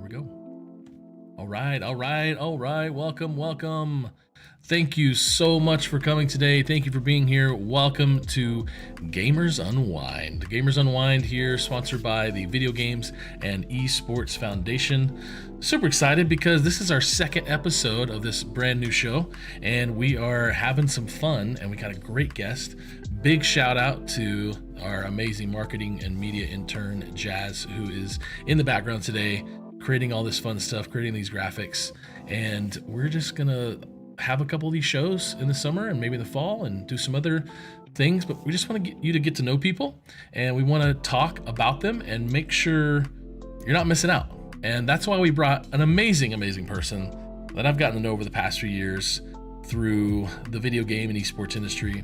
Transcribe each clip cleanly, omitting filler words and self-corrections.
we go. All right. Welcome. Thank you so much for coming today. Thank you for being here. Welcome to Gamers Unwind. Gamers Unwind here, sponsored by the Videogames and Esports Foundation. Super excited because this is our second episode of this brand new show, and we are having some fun, and we got a great guest. Big shout out to our amazing marketing and media intern, Jazz, who is in the background today, creating all this fun stuff, creating these graphics. And we're just gonna have a couple of these shows in the summer and maybe in the fall and do some other things, but we just want to get you to get to know people, and we want to talk about them and make sure you're not missing out. And that's why we brought an amazing person that I've gotten to know over the past few years through the video game and esports industry.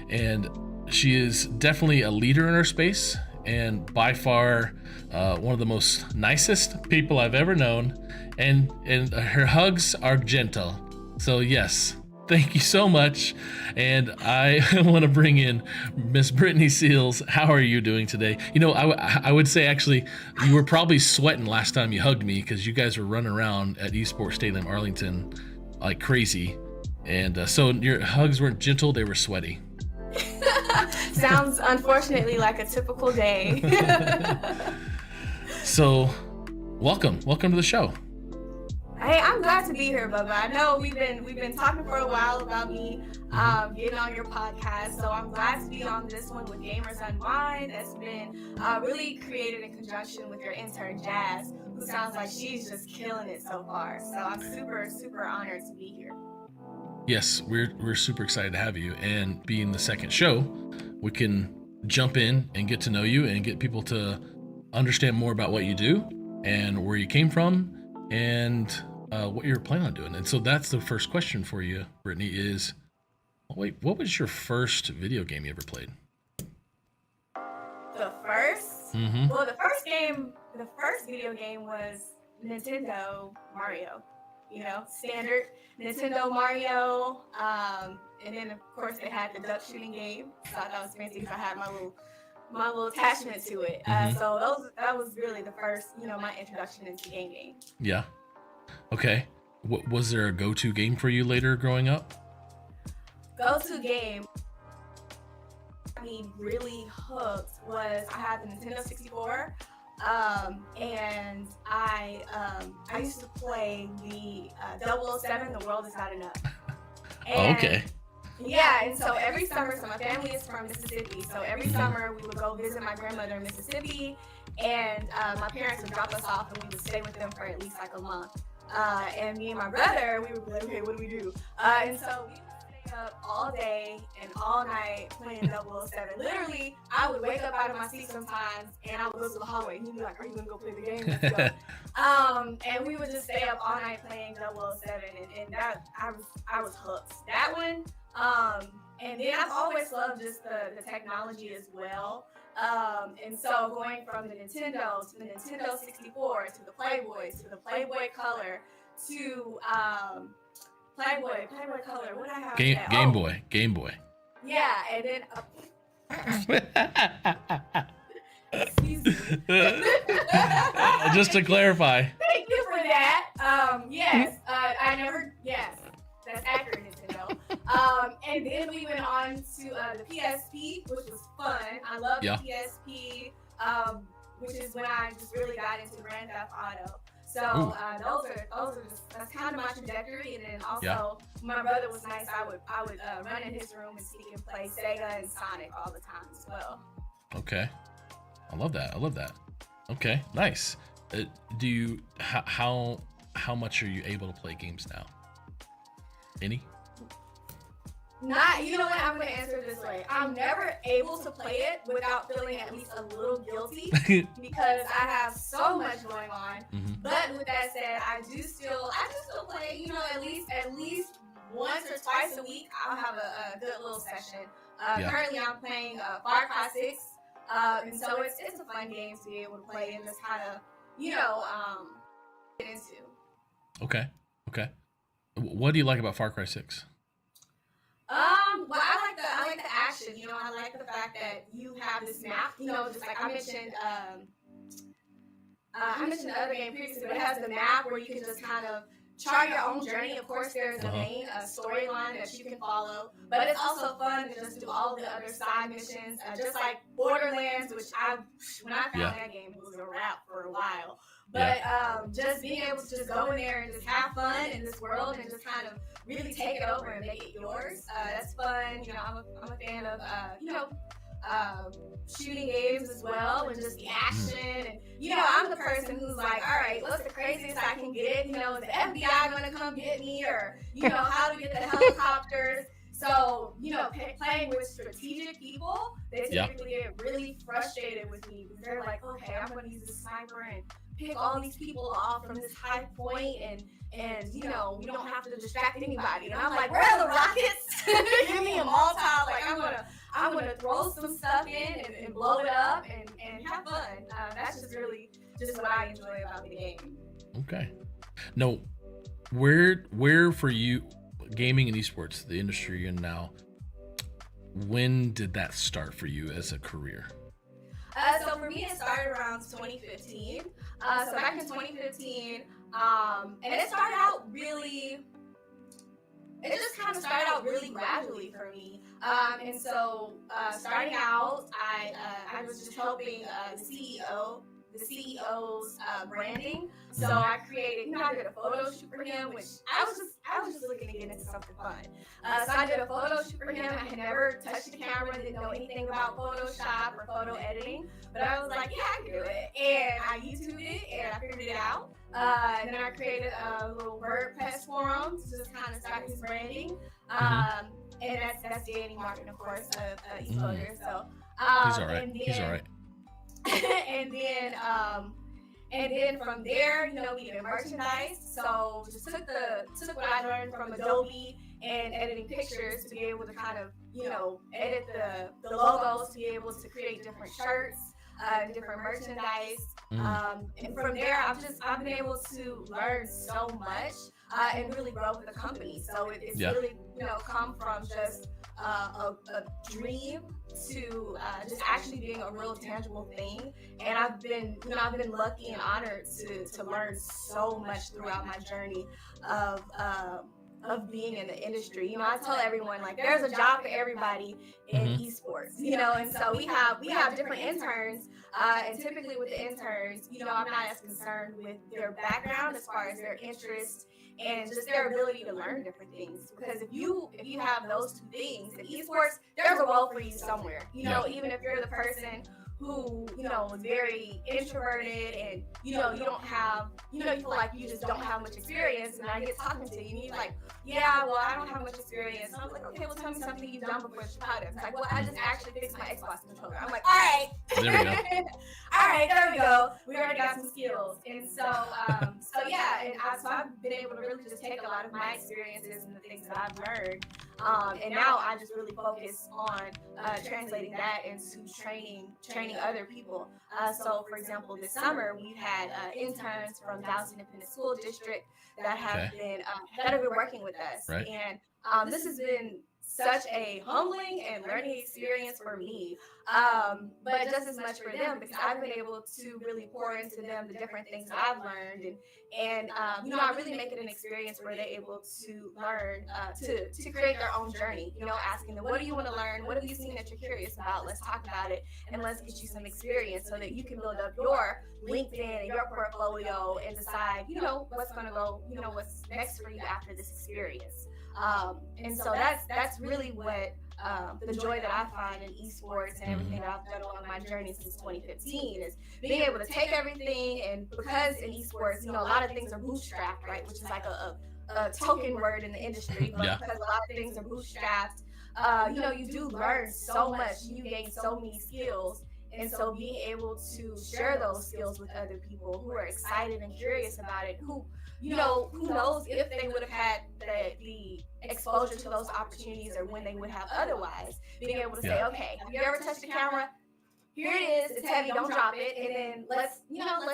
And she is definitely a leader in our space, and by far one of the most nicest people I've ever known, and her hugs are gentle. So yes, thank you so much. And I want to bring in Miss Brittney Seals. How are you doing today? You know, I would say actually you were probably sweating last time you hugged me, because you guys were running around at Esports Stadium Arlington like crazy. And so your hugs weren't gentle, they were sweaty. Sounds unfortunately like a typical day. So welcome to the show. Hey, I'm glad to be here, Bubba. I know we've been talking for a while about me getting on your podcast, so I'm glad to be on this one with Gamers Unwind. That's been really created in conjunction with your intern, Jazz, who sounds like she's just killing it so far. So I'm super honored to be here. Yes, we're super excited to have you, and being the second show, we can jump in and get to know you and get people to understand more about what you do and where you came from and what you're planning on doing. And so that's the first question for you, Brittney, is, what was your first video game you ever played? The first? Mm-hmm. Well, the first video game was Nintendo Mario. You know, standard Nintendo Mario. And then of course they had the duck shooting game. So I thought that was fancy because I had my little attachment to it. So that was really the first, my introduction into gaming. Yeah. Okay. Was there a go-to game for you later growing up? Go-to game I mean really hooked was I had the Nintendo 64. And I used to play the 007, The World Is Not Enough. And, okay. Yeah, and so every summer, so my family is from Mississippi, so every summer we would go visit my grandmother in Mississippi, and my parents would drop us off and we would stay with them for at least like a month. And me and my brother, we would be like, okay, what do we do? And so we would stay up all day and all night playing 007. Literally, I would wake up out of my seat sometimes and I would go to the hallway and he'd be like, are you gonna go play the game? Let's go. And we would just stay up all night playing 007, and that I was hooked. That one. And then I've always loved just the technology as well. And so going from the Nintendo to the Nintendo 64 to the Playboy to the Playboy Color to Playboy Color. What did I have? Game Boy. Yeah, and then excuse me. Just to clarify. Thank you for that. Yes, that's accurate, Nintendo. And then we went on to the PSP, which was fun. I love the PSP, which is when I just really got into Grand Theft Auto. So that's kind of my trajectory. And then also, my brother was nice. I would run in his room and see him play Sega and Sonic all the time as well. Okay, I love that. Okay, nice. How much are you able to play games now? Any? Not, you know what, I'm going to answer it this way. I'm never able to play it without feeling at least a little guilty because I have so much going on. Mm-hmm. But with that said, I do still play, at least once or twice a week, I'll have a good little session. Currently I'm playing Far Cry 6. And so it's a fun game to be able to play and just kind of, get into. Okay. What do you like about Far Cry 6? Well, I like the action. I like the fact that you have this map. Just like I mentioned, I mentioned the other game previously, but it has the map where you can just kind of chart your own journey. Of course, there's a main storyline that you can follow, but it's also fun to just do all the other side missions, just like Borderlands, which when I found that game, it was a wrap for a while. But just being able to just go in there and just have fun in this world and just kind of really take it over and make it yours. That's fun. You know, I'm a fan of shooting games as well, and just the action. And you know, I'm the person who's like, all right, what's the craziest I can get? You know, is the FBI gonna come get me, or you know, how to get the helicopters? So, you know, playing with strategic people, they typically get really frustrated with me because they're like, okay, I'm going to use this sniper and pick all these people off from this high point, and you know, we don't have to distract anybody. And I'm like, where are the rockets? Give me a Molotov. Like, I'm gonna throw some stuff in and blow it up and have fun. That's just really just what I enjoy about the game. Okay. No, where for you, gaming and esports, the industry you're in now, when did that start for you as a career? So for me, it started around 2015. So back in 2015, and it started out really. It just kind of started out really gradually for me. And so starting out, I was just helping the CEO's branding. So I created, you know, I did a photo shoot for him, which I was just looking to get into something fun. So I did a photo shoot for him. I had never touched the camera, didn't know anything about Photoshop or photo editing, but I was like, yeah, I can do it. And I YouTubed it and I figured it out. And then I created a little WordPress forum to just kind of start his branding. And that's Danny Martin, of course, of eSporter. So he's all right. He's all right. And then from there, you know, we did merchandise. So just took what I learned from Adobe and editing pictures to be able to kind of, you know, edit the logos to be able to create different shirts, different merchandise. And from there, I've been able to learn so much and really grow with the company. So it's really, you know, come from just a dream to just actually being a real tangible thing. And I've been lucky and honored to learn so much throughout my journey of being in the industry. You know, I tell everyone, like, there's a job for everybody in esports, you know, and so we have different interns, and typically with the interns, you know, I'm not as concerned with their background as far as their interest and just their ability to learn different things. Because if you have those two things in esports, there's a role for you somewhere. You know, even if you're the person who, you know, is very introverted and, you know, you don't have, you know, you feel like you just don't have much experience, and I get talking to you and you're like, yeah, well, I don't have much experience. And I was like, okay, well, tell me something you've done before you're proud of. It's like, well, I just actually fixed my Xbox controller. I'm like, all right. There we go. All right, there we go. We already got some skills. And so, so I've been able to really just take a lot of my experiences and the things that I've learned. And now I just really focus on translating that into training other people. So, for example, this summer we've had interns from Dallas Independent School District that have been working with us, and this has been such a humbling and learning experience for me, but just as much for them, because I've been able to really pour into them the different things I've learned, and you know, I really make it an experience where they're able to learn to create their own journey. You know, asking them, what do you want to learn? What have you seen that you're curious about? Let's talk about it, and let's get you some experience so that you can build up your LinkedIn and your portfolio and decide, you know, what's going to go, you know, what's next for you after this experience. And so that's really what the joy that I find in esports and everything that I've done along my journey since 2015 is being able to take everything, and because in esports, you know, a lot of things are bootstrapped, right, which is like a token word in the industry, but because a lot of things are bootstrapped, you know, you do learn so much, you gain so many skills. And so being able to share those skills with other people who are excited and curious about it, who, you know, who knows if they would have had the exposure to those opportunities or when they would have otherwise, being able to say, okay, have you ever touched the camera? Here it is, it's heavy, don't drop it, and then let's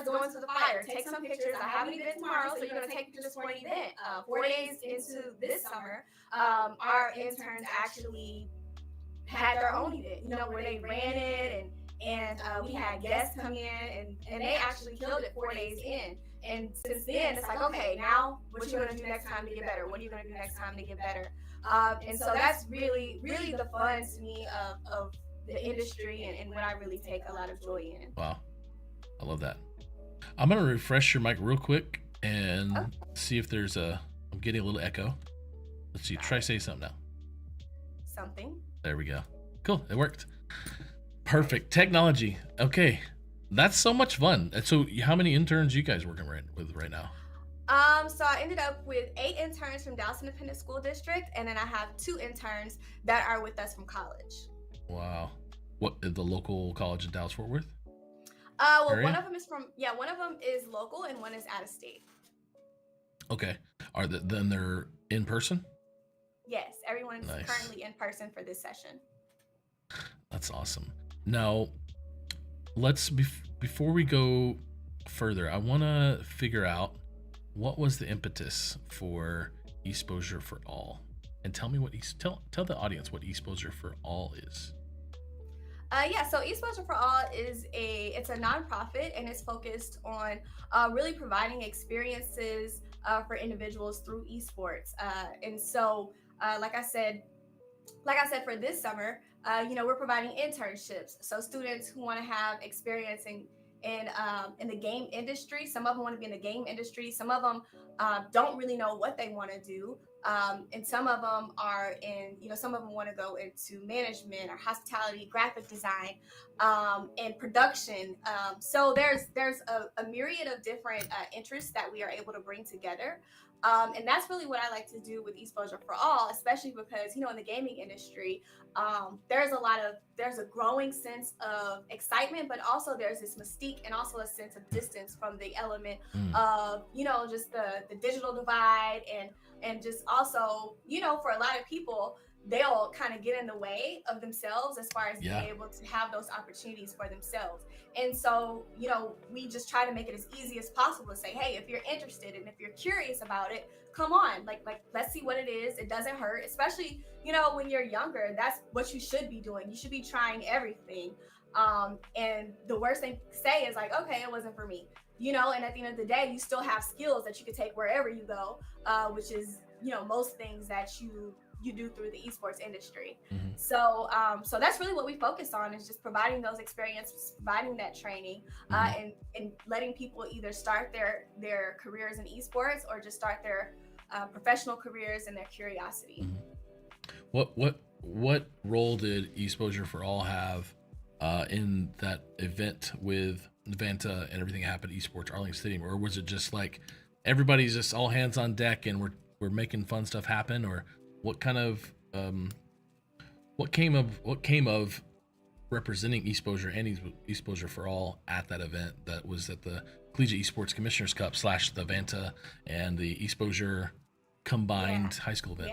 go into the fire, take some pictures. I have an event tomorrow, so you're gonna take pictures for an event. 4 days into this summer, our interns actually had their own event, you know, where they ran it, and and we had guests come in, and they actually killed it 4 days in. And since then, it's like, okay, now what you gonna do next time to get better? What are you gonna do next time to get better? And so that's really, really the fun to me of the industry, and what I really take a lot of joy in. Wow, I love that. I'm gonna refresh your mic real quick and see if there's I'm getting a little echo. Let's see. Try say something now. Something. There we go. Cool. It worked. Perfect. Technology. Okay. That's so much fun. And so how many interns you guys working with right now? So I ended up with 8 interns from Dallas Independent School District, and then I have 2 interns that are with us from college. Wow. What, the local college in Dallas Fort Worth? Well, area? one of them is local and one is out of state. Okay. Then they're in person? Yes, everyone's Nice. currently in person for this session. That's awesome. Now, before we go further, I want to figure out what was the impetus for Exposure for All, and tell me tell the audience what Exposure for All is. So Exposure for All it's a nonprofit, and it's focused on really providing experiences for individuals through esports. And so, like I said, for this summer, we're providing internships. So students who want to have experience in the game industry. Some of them want to be in the game industry. Some of them don't really know what they want to do. And some of them some of them want to go into management or hospitality, graphic design, and production. So there's a myriad of different interests that we are able to bring together. And that's really what I like to do with Exposure for All, especially because, in the gaming industry, there's a growing sense of excitement, but also there's this mystique and also a sense of distance from the element of, just the digital divide, and just also, for a lot of people, they'll kind of get in the way of themselves as far as being able to have those opportunities for themselves. And so, we just try to make it as easy as possible to say, hey, if you're interested and if you're curious about it, come on, like let's see what it is. It doesn't hurt, especially, when you're younger. That's what you should be doing. You should be trying everything. And the worst thing to say is like, okay, it wasn't for me. And at the end of the day, you still have skills that you can take wherever you go, which is, most things that you do through the esports industry. Mm-hmm. So that's really what we focus on, is just providing those experiences, providing that training, and letting people either start their careers in esports or just start their professional careers and their curiosity. Mm-hmm. What role did Exposure for All have in that event with Vanta and everything that happened at Esports Arlington Stadium? Or was it just like everybody's just all hands on deck and we're making fun stuff happen? Or what kind of what came of representing Exposure and Exposure for All at that event that was at the Collegiate Esports Commissioners Cup / the Vanta and the Exposure combined high school event?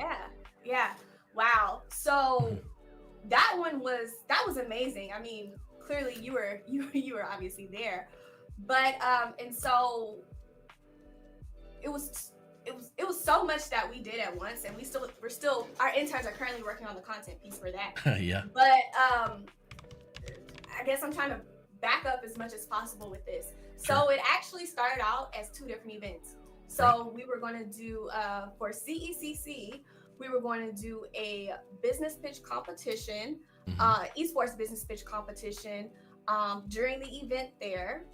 Yeah. Wow. So that was amazing. I mean, clearly you were obviously there, but and so it was so much that we did at once, and we're still our interns are currently working on the content piece for that. Yeah. But I guess I'm trying to back up as much as possible with this. Sure. So it actually started out as 2 different events. So we were going to do for CECC, we were going to do a business pitch competition, esports business pitch competition during the event there,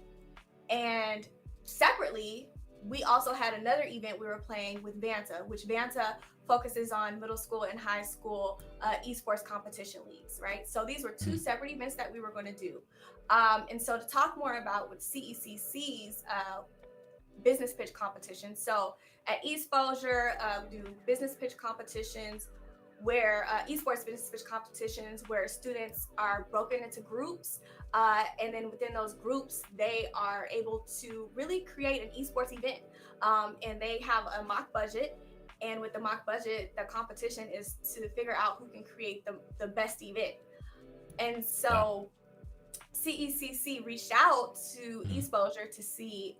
and separately, we also had another event we were playing with Vanta, which Vanta focuses on middle school and high school esports competition leagues, right? So these were 2 separate events that we were going to do. And so to talk more about what CECC's business pitch competition. So at Exposure, we do business pitch competitions where esports business pitch competitions where students are broken into groups, and then within those groups they are able to really create an esports event, and they have a mock budget, and with the mock budget the competition is to figure out who can create the best event. And so CECC reached out to Exposure to see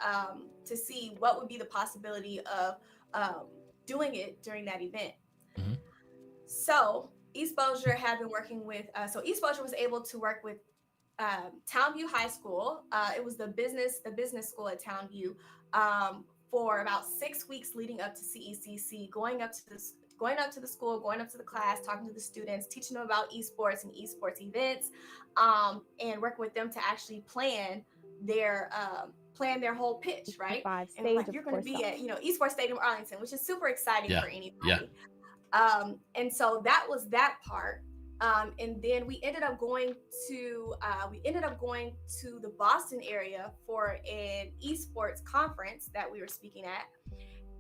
what would be the possibility of doing it during that event. So Exposure had been working with, so Exposure was able to work with Townview High School. It was the business school at Townview, for about 6 weeks leading up to CECC, going up to the school, going up to the class, talking to the students, teaching them about esports and esports events, and working with them to actually plan their whole pitch, right? And it's like, you're going to be at Esports Stadium Arlington, which is super exciting for anybody. Yeah. And so that was that part. And then we ended up going to the Boston area for an esports conference that we were speaking at.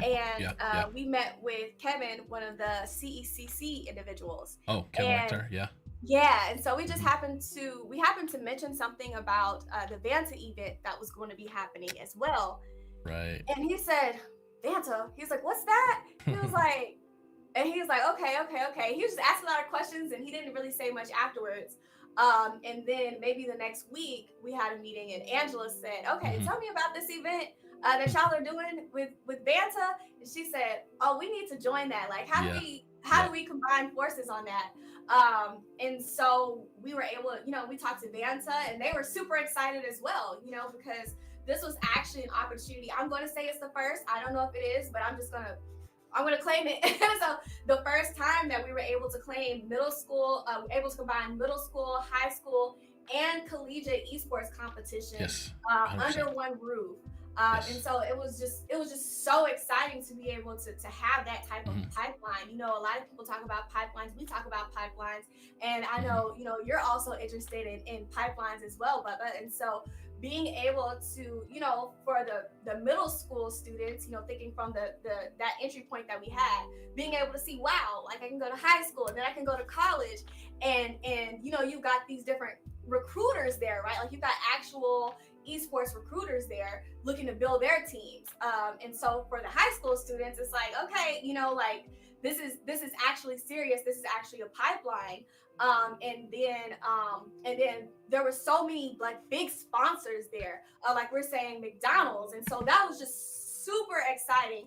And we met with Kevin, one of the CECC individuals. Oh, Kevin Rector, yeah. Yeah, and so we just happened to mention something about the Vanta event that was going to be happening as well. Right. And he said, Vanta. He's like, what's that? He was like, okay. He was just asking a lot of questions, and he didn't really say much afterwards. And then maybe the next week we had a meeting, and Angela said, okay, tell me about this event that y'all are doing with Vanta. And she said, oh, we need to join that. Like, how do we combine forces on that? And so we were able to, we talked to Vanta, and they were super excited as well, because this was actually an opportunity. I'm going to say it's the first. I don't know if it is, but I'm going to claim it. So the first time that we were able to claim middle school, able to combine middle school, high school, and collegiate esports competition under one roof. And so it was just so exciting to be able to have that type of pipeline. A lot of people talk about pipelines. We talk about pipelines, and I know, you're also interested in pipelines as well, and so being able to, for the middle school students, thinking from that entry point that we had, being able to see, wow, like I can go to high school and then I can go to college, and you've got these different recruiters there, right? Like you've got actual esports recruiters there looking to build their teams. And so for the high school students, it's like, okay, like this is actually serious. This is actually a pipeline. And then there were so many like big sponsors there, like we're saying McDonald's. And so that was just super exciting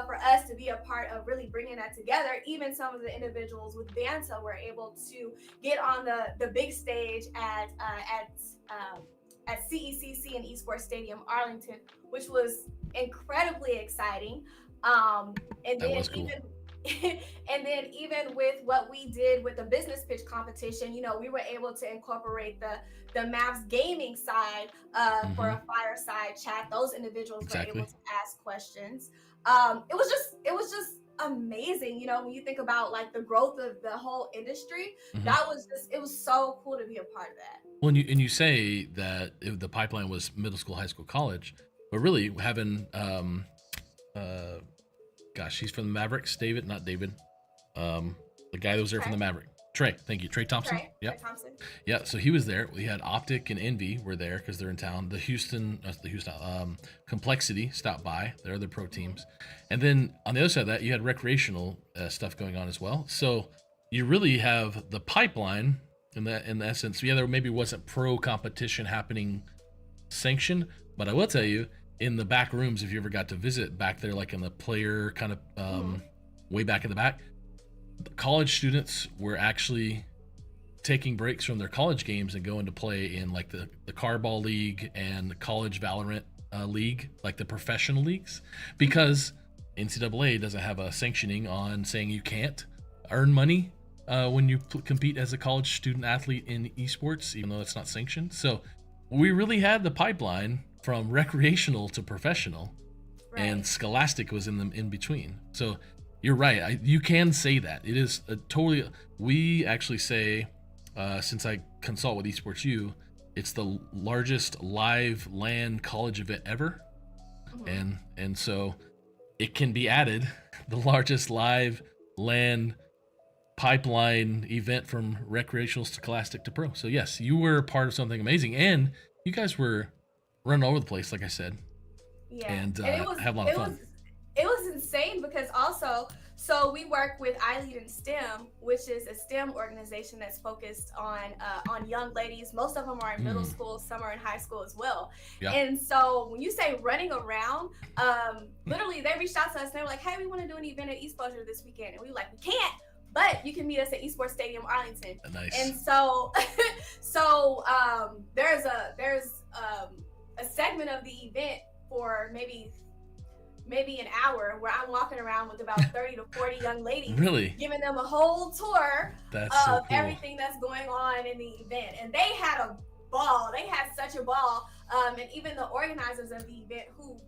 for us to be a part of really bringing that together. Even some of the individuals with Vanta were able to get on the big stage at CECC and Esports Stadium Arlington, which was incredibly exciting. And then was cool. And then even with what we did with the business pitch competition, we were able to incorporate the Mavs gaming side for a fireside chat. Those individuals were able to ask questions. It was just amazing, when you think about like the growth of the whole industry. It was so cool to be a part of that. Well, and you say that the pipeline was middle school, high school, college, but really having he's from the Mavericks, the guy that was there from the Maverick. Trey, thank you. Trey Thompson. Trey Thompson. Yeah, so he was there. We had Optic and Envy were there because they're in town. The Houston Complexity stopped by. They're other pro teams. And then on the other side of that, you had recreational stuff going on as well. So you really have the pipeline in the essence. Yeah, there maybe wasn't pro competition happening sanctioned, but I will tell you, in the back rooms, if you ever got to visit back there, like in the player kind of way back in the back, college students were actually taking breaks from their college games and going to play in like the Carball League and the College Valorant League, like the professional leagues, because NCAA doesn't have a sanctioning on saying you can't earn money when you compete as a college student athlete in esports, even though it's not sanctioned. So we really had the pipeline from recreational to professional, and Scholastic was in between. So you're right. You can say that. It is a totally. We actually say, since I consult with Esports U, it's the largest live LAN college event ever, and so it can be added the largest live LAN pipeline event from recreational to Scholastic to pro. So yes, you were part of something amazing, and you guys were running all over the place, like I said. Yeah, and have a lot of fun. It was insane because also, so we work with iLead in STEM, which is a STEM organization that's focused on young ladies. Most of them are in middle school, some are in high school as well. Yeah. And so when you say running around, literally they reached out to us and they were like, hey, we want to do an event at Exposure this weekend. And we were like, we can't but you can meet us at Esports Stadium Arlington. Nice. And so there's a segment of the event for maybe an hour where I'm walking around with about 30 to 40 young ladies, really giving them a whole tour of so cool. Everything that's going on in the event. And they had a ball. They had such a ball. And even the organizers of the event who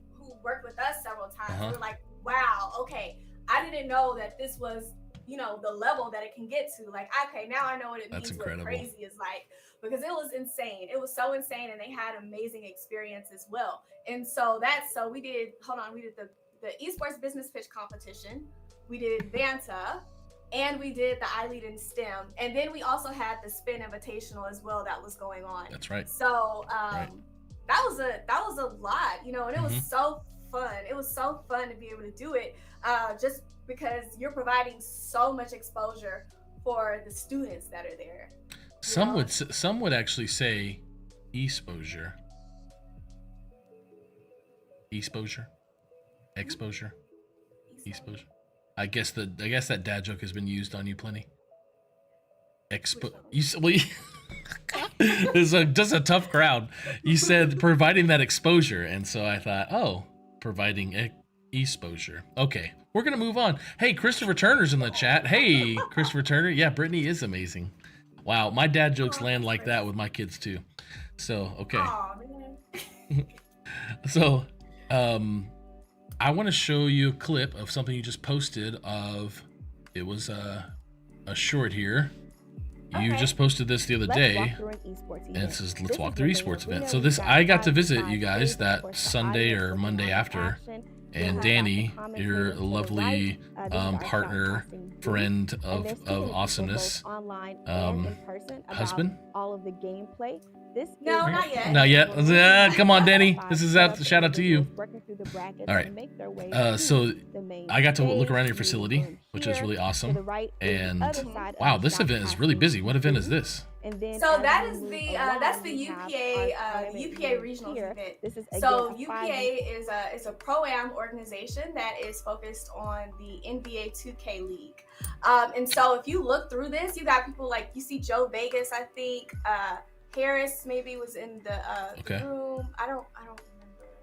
worked with us several times, were like, wow, okay, I didn't know that this was, you know, the level that it can get to. Like, okay, now I know what it means, what crazy is like, because it was insane. It was so insane, and they had amazing experience as well. And so we did the esports business pitch competition, we did Vanta, and we did the I Lead in STEM, and then we also had the Spin Invitational as well that was going on. That's right. So that was a lot, you know, and it was so fun. It was so fun to be able to do it, just because you're providing so much exposure for the students that are there. Some would actually say exposure. I guess that dad joke has been used on you plenty. It's just a tough crowd. You said providing that exposure, and so I thought, oh, providing exposure. Okay, we're gonna move on. Hey, Christopher Turner's in the chat. Hey, Christopher Turner. Yeah, Brittney is amazing. Wow, my dad jokes land like that with my kids too. So okay. Aw, man. So, I want to show you a clip of something you just posted of. It was a short here. You just posted this the other day, and it says, "Let's walk through esports event." So this, I got to visit you guys that Sunday or Monday after, and Danny, your lovely partner, friend of awesomeness, husband. All of the gameplay. No, not yet. Not yet. Come on, Danny. This is a shout out to you. All right. So I got to look around your facility, which is really awesome. And wow, this event is really busy. What event is this? So that is that's the UPA regional event. So UPA is a pro-am organization that is focused on the NBA 2K League. And so if you look through this, you got people like, you see Joe Vegas, I think, Harris maybe was in the room. I don't remember.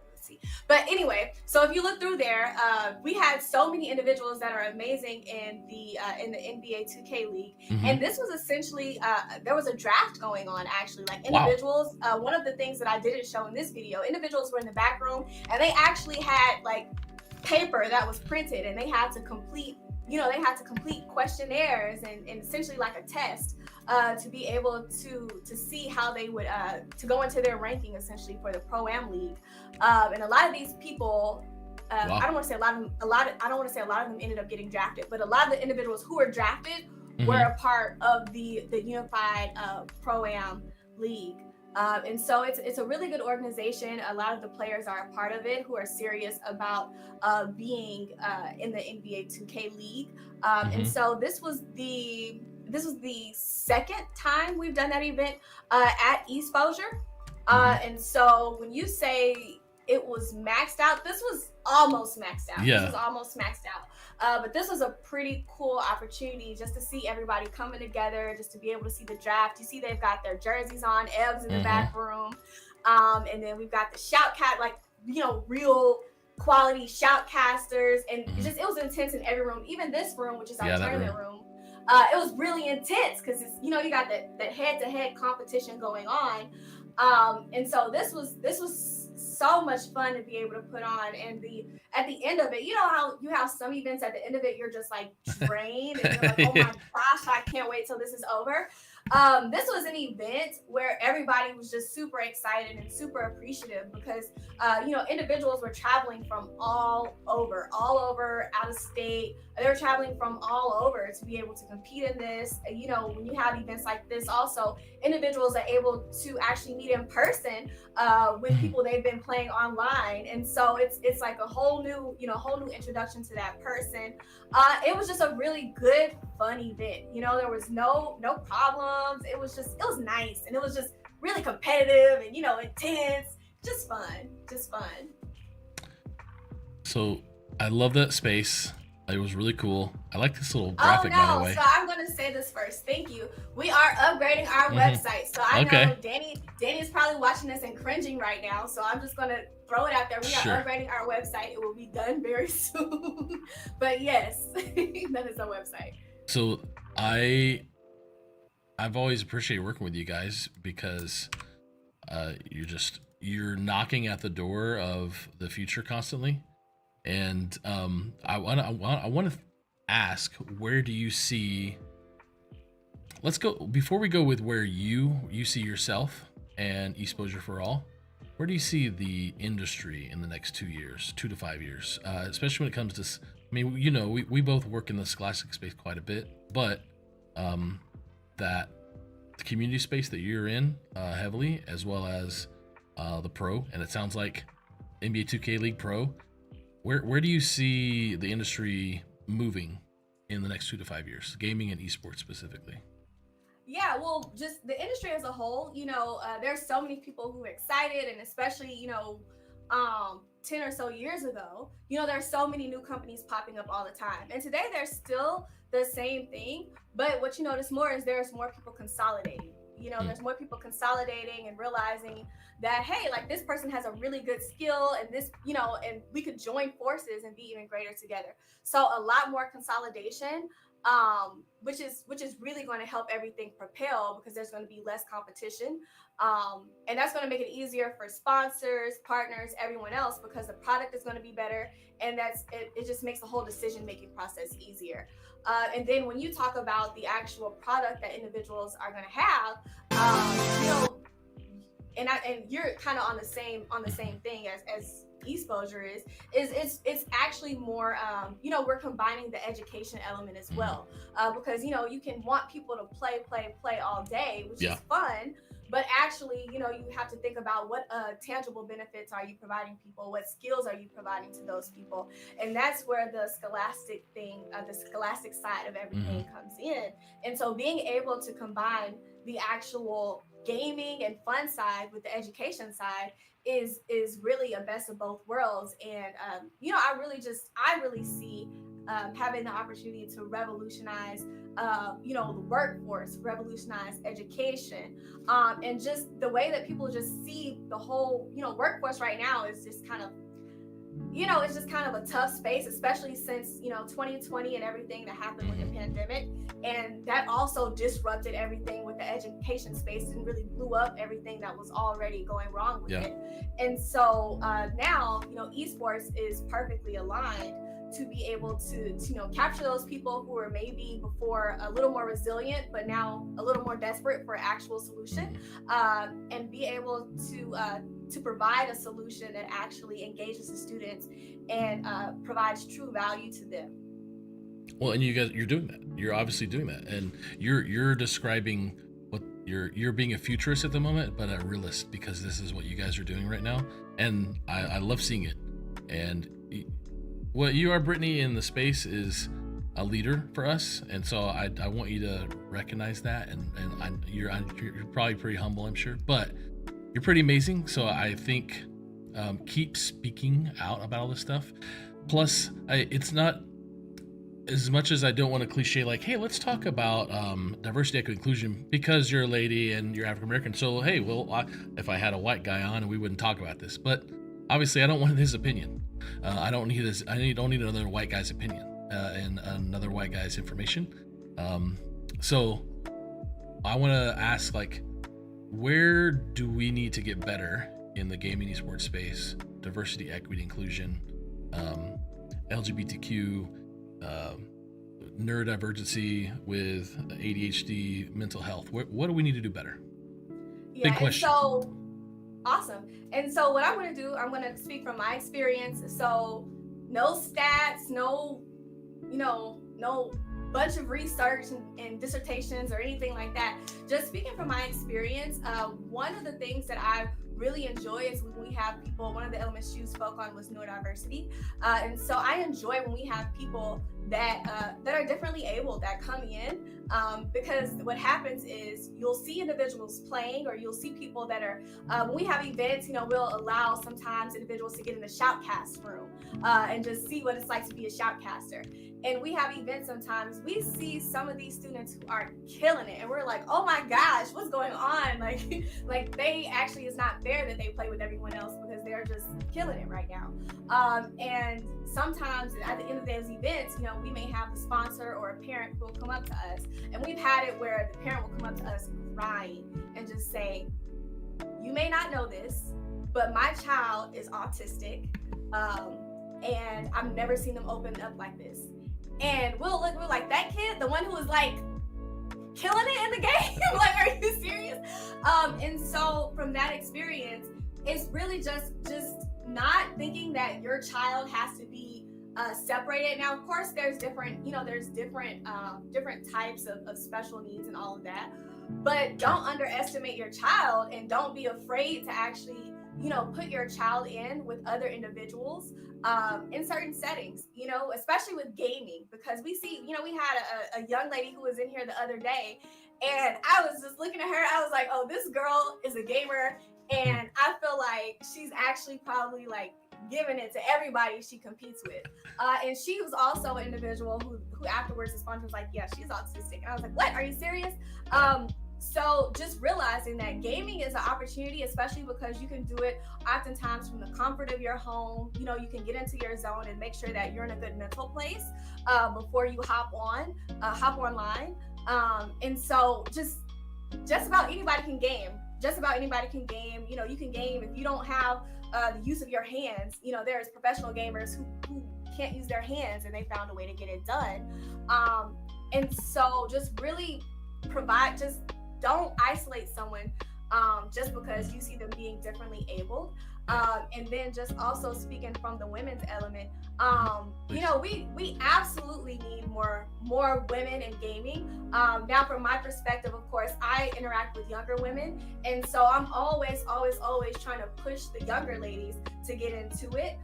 Let's see. But anyway, so if you look through there, we had so many individuals that are amazing in the NBA 2K League, and this was essentially there was a draft going on actually. Like individuals, one of the things that I didn't show in this video, individuals were in the back room, and they actually had like paper that was printed, and they had to complete. They had to complete questionnaires and essentially like a test to be able to see how they would to go into their ranking essentially for the Pro-Am League. And a lot of these people, I don't want to say a lot of them ended up getting drafted, but a lot of the individuals who were drafted were a part of the unified Pro-Am League. And so it's a really good organization. A lot of the players are a part of it who are serious about being in the NBA 2K League. And so this was the second time we've done that event at Exposure. And so when you say it was maxed out, this was almost maxed out. Yeah. This was almost maxed out. But this was a pretty cool opportunity just to see everybody coming together, just to be able to see the draft. You see they've got their jerseys on, Evs in the back room. And then we've got the shoutcast, like, real quality shoutcasters. And it was intense in every room, even this room, which is our tournament room. It was really intense because it's, you got that head-to-head competition going on. And so this was so much fun to be able to put on. And at the end of it, you know how you have some events at the end of it, you're just like drained and you're like, oh my gosh, I can't wait till this is over. This was an event where everybody was just super excited and super appreciative because, individuals were traveling from all over, out of state. They were traveling from all over to be able to compete in this. When you have events like this, also individuals are able to actually meet in person with people they've been playing online, and so it's like a whole new introduction to that person. It was just a really good, fun event. There was no problems. It was nice, and it was just really competitive and intense. Just fun. So I love that space. It was really cool. I like this little Oh graphic, by the no, way. so I'm gonna say this first. Thank you. We are upgrading our website. So I Okay. know Danny is probably watching this and cringing right now. So I'm just gonna throw it out there. We are Sure. upgrading our website. It will be done very soon. But yes, that is our website. So I've always appreciated working with you guys because you're knocking at the door of the future constantly, and I want to ask, where do you see? Let's go before we go with where you see yourself and Exposure for All. Where do you see the industry in the next 2 years, 2 to 5 years, especially when it comes to? I mean, we both work in the scholastic space quite a bit, but that the community space that you're in heavily, as well as the pro, and it sounds like NBA 2K League Pro. Where do you see the industry moving in the next 2 to 5 years, gaming and esports specifically? Yeah, well, just the industry as a whole, there's so many people who are excited, and especially, 10 or so years ago, there's so many new companies popping up all the time. And today there's still the same thing, but what you notice more is there's more people consolidating. There's more people consolidating and realizing that, hey, like this person has a really good skill, and this, and we could join forces and be even greater together. So a lot more consolidation, which is really going to help everything propel, because there's going to be less competition, and that's going to make it easier for sponsors, partners, everyone else, because the product is going to be better, and it just makes the whole decision making process easier. And then when you talk about the actual product that individuals are going to have, and you're kind of on the same thing as Exposure is it's actually more, we're combining the education element as well, because you can want people to play all day, which is fun, but actually you have to think about what tangible benefits are you providing people, what skills are you providing to those people, and that's where the scholastic side of everything comes in. And so being able to combine the actual gaming and fun side with the education side is really a best of both worlds. And I really see having the opportunity to revolutionize the workforce, revolutionize education, and just the way that people just see the whole workforce right now is just kind of it's just kind of a tough space, especially since 2020 and everything that happened with the pandemic, and that also disrupted everything with the education space and really blew up everything that was already going wrong with it. And so now esports is perfectly aligned to be able to capture those people who were maybe before a little more resilient, but now a little more desperate for an actual solution, and be able to provide a solution that actually engages the students and provides true value to them. Well, and you're doing that. You're obviously doing that, and you're describing what you're being a futurist at the moment, but a realist, because this is what you guys are doing right now, and I love seeing it. And what you are, Brittney, in the space is a leader for us, and so I want you to recognize that. And you're probably pretty humble, I'm sure, but you're pretty amazing. So I think keep speaking out about all this stuff. Plus, it's not as much as I don't want to cliche like, hey, let's talk about diversity, equity, inclusion, because you're a lady and you're African American. So hey, well, if I had a white guy on, we wouldn't talk about this. But obviously, I don't want his opinion. I don't need this. I don't need another white guy's opinion and another white guy's information. So I want to ask, like, where do we need to get better in the gaming esports space? Diversity, equity, inclusion, LGBTQ, neurodivergency with ADHD, mental health. What do we need to do better? Yeah, Big question. So awesome. And so what I'm going to do, I'm going to speak from my experience. So no stats, no bunch of research and dissertations or anything like that. Just speaking from my experience, one of the things that I really enjoy is when we have people, one of the elements you spoke on was neurodiversity. And so I enjoy when we have people that are differently able that come in, because what happens is you'll see individuals playing, or you'll see people that are, when we have events, we'll allow sometimes individuals to get in the shoutcast room and just see what it's like to be a shoutcaster. and we have events sometimes, we see some of these students who are killing it, and we're like, oh my gosh, what's going on? Like they actually, it's not fair that they play with everyone else because they're just killing it right now. And sometimes at the end of those events, you know, we may have the sponsor or a parent who will come up to us, and we've had it where the parent will come up to us crying and just say, you may not know this, but my child is autistic, and I've never seen them open up like this. And we're like, that kid, the one who was like killing it in the game, like, are you serious? And so from that experience, it's really just not thinking that your child has to be separated. Now, of course, there's different types of special needs and all of that, but don't underestimate your child, and don't be afraid to actually, you know, put your child in with other individuals in certain settings, you know, especially with gaming, because we see, you know, we had a young lady who was in here the other day, and I was just looking at her, I was like, oh, this girl is a gamer, and I feel like she's actually probably like giving it to everybody she competes with. And she was also an individual who afterwards responded, was like, yeah, she's autistic. And I was like, what, are you serious? So just realizing that gaming is an opportunity, especially because you can do it oftentimes from the comfort of your home. You know, you can get into your zone and make sure that you're in a good mental place before you hop online. And so just about anybody can game. You know, you can game if you don't have the use of your hands. You know, there's professional gamers who can't use their hands, and they found a way to get it done. And so just really don't isolate someone just because you see them being differently abled. And then just also speaking from the women's element, you know, we absolutely need more women in gaming. Now, from my perspective, of course, I interact with younger women, and so I'm always trying to push the younger ladies to get into it.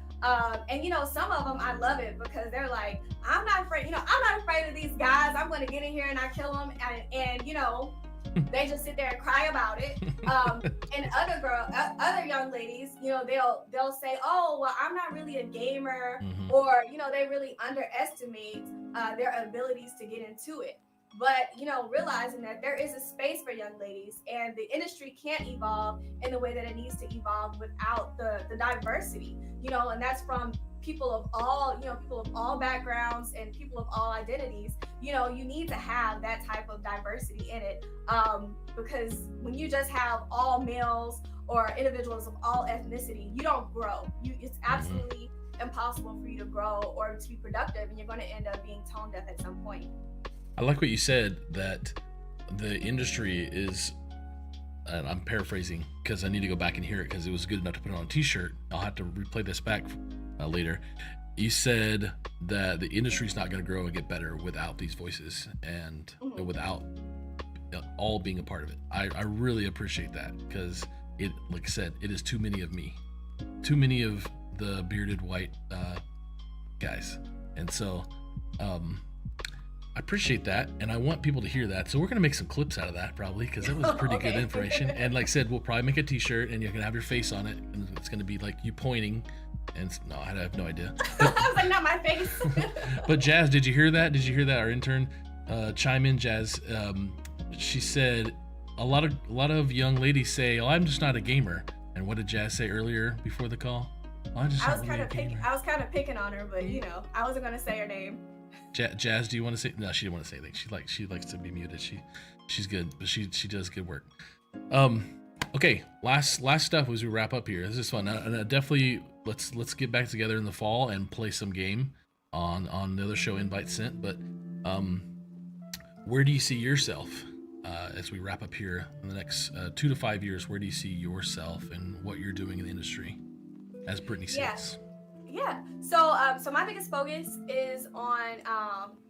And you know, some of them, I love it because they're like, I'm not afraid of these guys. I'm going to get in here and I kill them, and you know, they just sit there and cry about it. And other young ladies, you know, they'll say, oh, well, I'm not really a gamer, or, you know, they really underestimate their abilities to get into it. But, you know, realizing that there is a space for young ladies, and the industry can't evolve in the way that it needs to evolve without the diversity, you know, and that's from people of all backgrounds and people of all identities. You know, you need to have that type of diversity in it, because when you just have all males or individuals of all ethnicity, you don't grow. It's absolutely impossible for you to grow or to be productive, and you're going to end up being tone deaf at some point. I like what you said, that the industry is, and I'm paraphrasing because I need to go back and hear it because it was good enough to put it on a t-shirt. I'll have to replay this back later. You said that the industry is not going to grow and get better without these voices and without all being a part of it. I really appreciate that, because it, like I said, it is too many of me, too many of the bearded white guys. And so I appreciate that, and I want people to hear that. So we're going to make some clips out of that probably, because it was pretty good information. And like I said, we'll probably make a t-shirt, and you can have your face on it, and it's going to be like you pointing. And no, I have no idea. I was like, not my face. But Jazz, did you hear that? Did you hear that? Our intern chime in, Jazz. She said a lot of young ladies say, "Oh, I'm just not a gamer." And what did Jazz say earlier before the call? Oh, I was kind of picking on her, but you know, I wasn't going to say her name. Jazz, do you want to say? No, she didn't want to say anything. She likes to be muted. She's good, but she does good work. Okay, last stuff as we wrap up here. This is fun, and definitely let's get back together in the fall and play some game on the other show, Invite Sent. But where do you see yourself as we wrap up here in the next 2 to 5 years? Where do you see yourself and what you're doing in the industry, as Brittney says? Yeah. So my biggest focus is on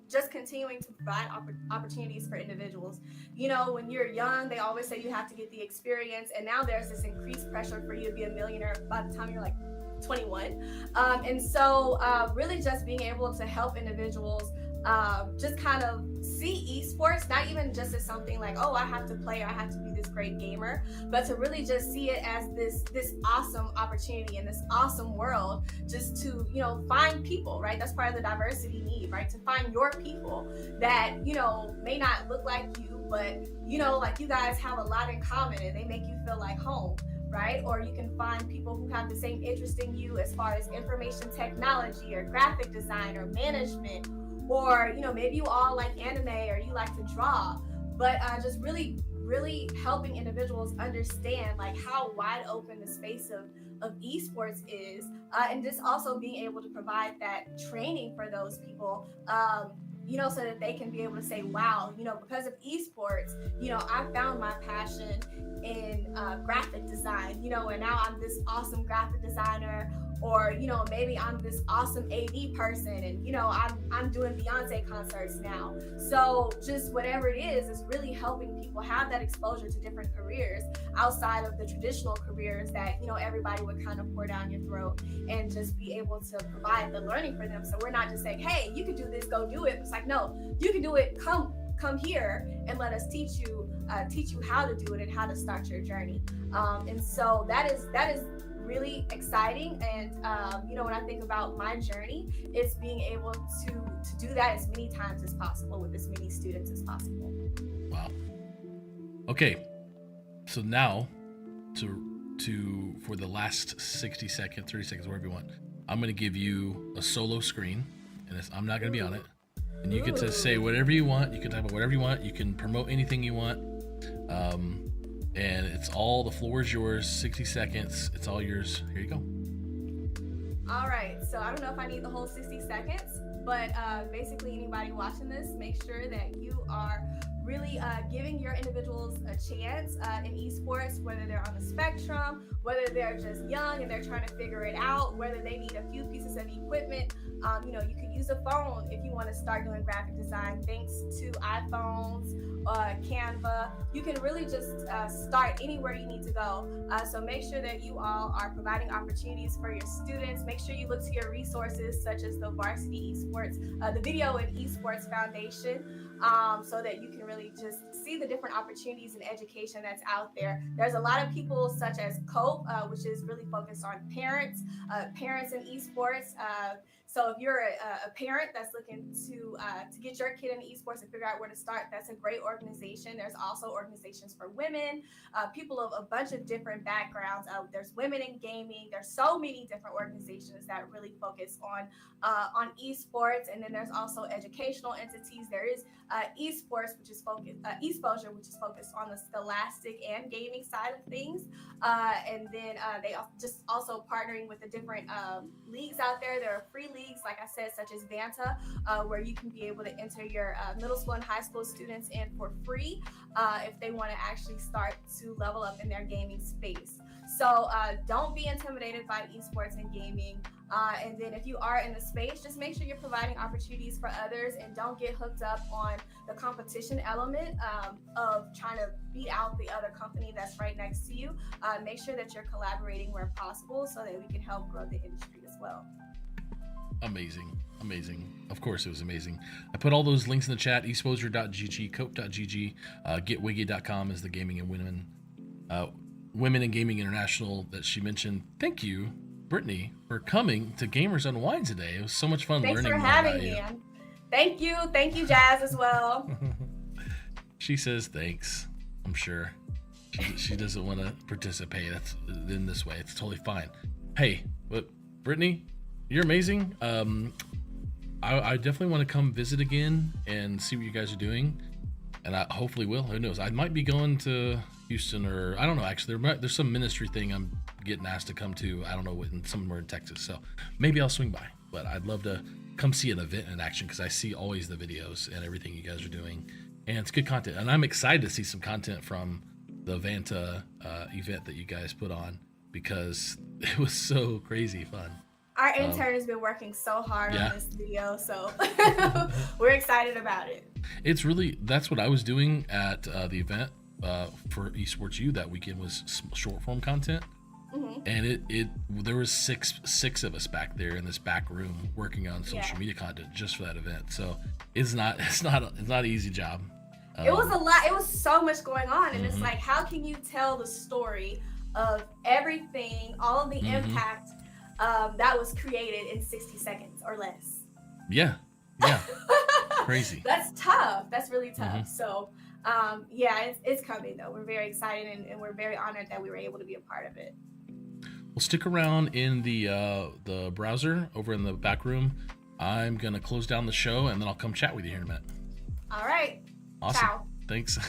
just continuing to provide opportunities for individuals. You know, when you're young, they always say you have to get the experience, and now there's this increased pressure for you to be a millionaire by the time you're like 21. And so really just being able to help individuals just kind of see esports not even just as something like, oh, I have to play or I have to be this great gamer, but to really just see it as this awesome opportunity in this awesome world, just to, you know, find people, right? That's part of the diversity need, right? To find your people that, you know, may not look like you, but, you know, like you guys have a lot in common and they make you feel like home, right? Or you can find people who have the same interest in you as far as information technology or graphic design or management, or, you know, maybe you all like anime or you like to draw, but just really helping individuals understand like how wide open the space of esports is, and just also being able to provide that training for those people, you know, so that they can be able to say, wow, you know, because of esports, you know, I found my passion in graphic design, you know, and now I'm this awesome graphic designer, or, you know, maybe I'm this awesome AV person, and, you know, I'm doing Beyonce concerts now. So just whatever it is really helping people have that exposure to different careers outside of the traditional careers that, you know, everybody would kind of pour down your throat, and just be able to provide the learning for them. So we're not just saying, hey, you can do this, go do it. It's like, no, you can do it, come here and let us teach you how to do it and how to start your journey. And so that is really exciting. And you know, when I think about my journey, it's being able to do that as many times as possible with as many students as possible. Wow. Okay, so now for the last 60 seconds, 30 seconds, whatever you want, I'm going to give you a solo screen, and I'm not going to be on it, and you get to say whatever you want. You can talk about whatever you want. You can promote anything you want, and it's all, the floor is yours. 60 seconds, it's all yours. Here you go. All right, so I don't know if I need the whole 60 seconds, but basically anybody watching this, make sure that you are really giving your individuals a chance in esports, whether they're on the spectrum, whether they're just young and they're trying to figure it out, whether they need a few pieces of equipment. You know, you can use a phone if you want to start doing graphic design, thanks to iPhones, Canva. You can really just start anywhere you need to go. So make sure that you all are providing opportunities for your students. Make sure you look to your resources such as the Varsity Esports, the Video and Esports Foundation, so that you can really just see the different opportunities in education that's out there. There's a lot of people such as COPE, which is really focused on parents in esports. So if you're a parent that's looking to get your kid into esports and figure out where to start, that's a great organization. There's also organizations for women, people of a bunch of different backgrounds. There's Women in Gaming. There's so many different organizations that really focus on esports. And then there's also educational entities. There is esports, which is focused, eSposure, which is focused on the scholastic and gaming side of things. And then they just also partnering with the different leagues out there. There are free leagues, like I said, such as Vanta, where you can be able to enter your middle school and high school students in for free if they want to actually start to level up in their gaming space. So don't be intimidated by esports and gaming. And then if you are in the space, just make sure you're providing opportunities for others, and don't get hooked up on the competition element of trying to beat out the other company that's right next to you. Make sure that you're collaborating where possible so that we can help grow the industry as well. Amazing. Of course it was amazing. I put all those links in the chat: esposer.gg, cope.gg, getwiggy.com is the gaming and women in gaming international that she mentioned. Thank you, Brittney, for coming to Gamers Unwind today. It was so much fun learning more about you. Thanks for having me. Thank you, Jazz, as well. She says thanks. I'm sure she doesn't want to participate. That's in this way. It's totally fine. Hey, but Brittney, you're amazing. I definitely want to come visit again and see what you guys are doing, and I hopefully will. Who knows? I might be going to Houston, or I don't know. Actually, there's some ministry thing I'm getting asked to come to. I don't know, somewhere in Texas. So maybe I'll swing by. But I'd love to come see an event in action, because I see always the videos and everything you guys are doing, and it's good content. And I'm excited to see some content from the Vanta event that you guys put on, because it was so crazy fun. Our intern has been working so hard on this video, so we're excited about it. It's really, that's what I was doing at the event for Esports U that weekend, was short form content. And there was six of us back there in this back room working on social media content just for that event. So it's not an easy job. It was a lot. It was so much going on, and it's like, how can you tell the story of everything, all of the impact that was created in 60 seconds or less? Yeah. Crazy. That's tough. That's really tough. So it's coming though. We're very excited and we're very honored that we were able to be a part of it. Well, stick around in the browser over in the back room. I'm gonna close down the show and then I'll come chat with you here in a minute. All right. Awesome. Ciao. Thanks.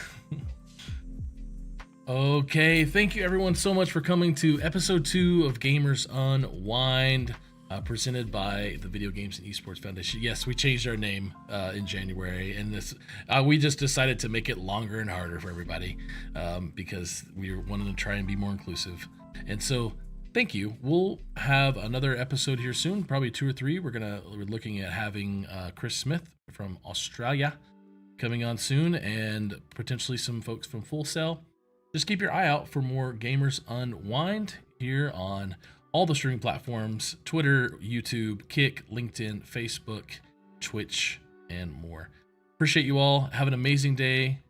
Okay, thank you everyone so much for coming to episode 2 of Gamers Unwind, presented by the Video Games and Esports Foundation. Yes, we changed our name in January, and this we just decided to make it longer and harder for everybody because we wanted to try and be more inclusive. And so, thank you. We'll have another episode here soon, probably 2 or 3. We're looking at having Chris Smith from Australia coming on soon, and potentially some folks from Full Sail. Just keep your eye out for more Gamers Unwind here on all the streaming platforms: Twitter, YouTube, Kick, LinkedIn, Facebook, Twitch, and more. Appreciate you all. Have an amazing day.